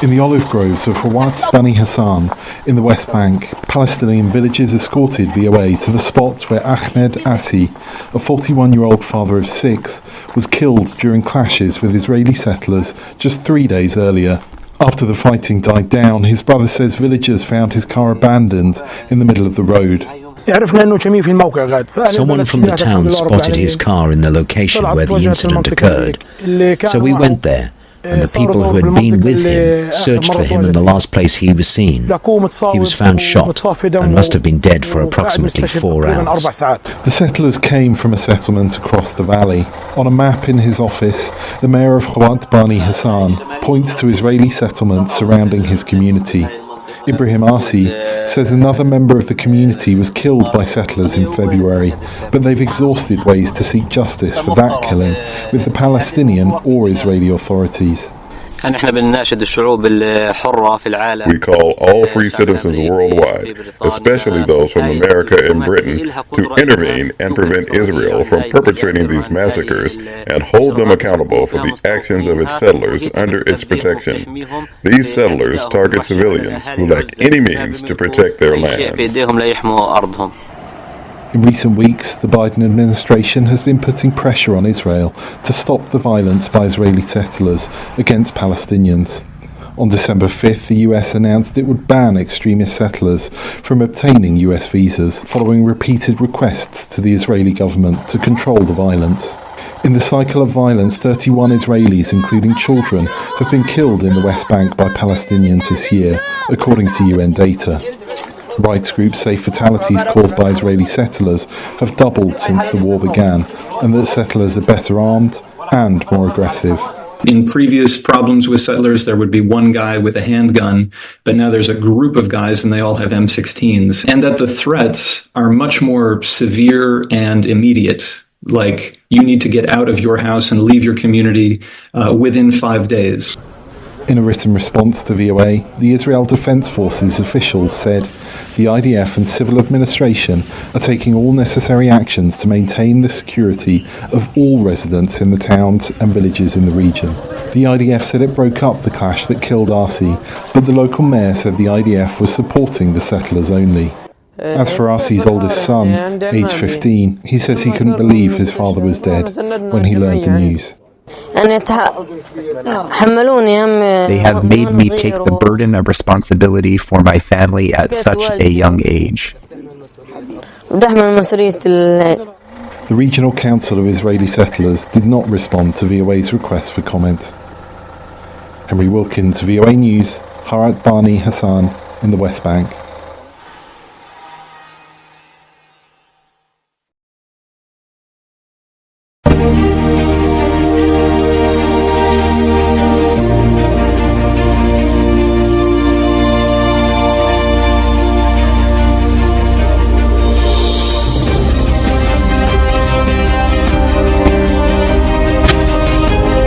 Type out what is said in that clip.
In the olive groves of Qarawat Bani Hassan in the West Bank, Palestinian villagers escorted VOA to the spot where Ahmed Assi, a 41-year-old father of 6, was killed during clashes with Israeli settlers just 3 days earlier. After the fighting died down, his brother says villagers found his car abandoned in the middle of the road. Someone from the town spotted his car in the location where the incident occurred. So we went there, and the people who had been with him searched for him in the last place he was seen. He was found shot and must have been dead for approximately 4 hours. The settlers came from a settlement across the valley. On a map in his office, the mayor of Qarawat Bani Hassan points to Israeli settlements surrounding his community. Ibrahim Arsi says another member of the community was killed by settlers in February, but they've exhausted ways to seek justice for that killing with the Palestinian or Israeli authorities. We call all free citizens worldwide, especially those from America and Britain, to intervene and prevent Israel from perpetrating these massacres and hold them accountable for the actions of its settlers under its protection. These settlers target civilians who lack any means to protect their lands. In recent weeks, the Biden administration has been putting pressure on Israel to stop the violence by Israeli settlers against Palestinians. On December 5th, the US announced it would ban extremist settlers from obtaining US visas, following repeated requests to the Israeli government to control the violence. In the cycle of violence, 31 Israelis, including children, have been killed in the West Bank by Palestinians this year, according to UN data. Rights groups say fatalities caused by Israeli settlers have doubled since the war began, and that settlers are better armed and more aggressive. In previous problems with settlers, there would be one guy with a handgun, but now there's a group of guys and they all have M16s. And that the threats are much more severe and immediate, like you need to get out of your house and leave your community within 5 days. In a written response to VOA, the Israel Defense Forces officials said the IDF and civil administration are taking all necessary actions to maintain the security of all residents in the towns and villages in the region. The IDF said it broke up the clash that killed Arsi, but the local mayor said the IDF was supporting the settlers only. As for Arsi's oldest son, aged 15, he says he couldn't believe his father was dead when he learned the news. They have made me take the burden of responsibility for my family at such a young age. The Regional Council of Israeli Settlers did not respond to VOA's request for comment. Henry Wilkins, VOA News, Qarawat Bani Hassan in the West Bank.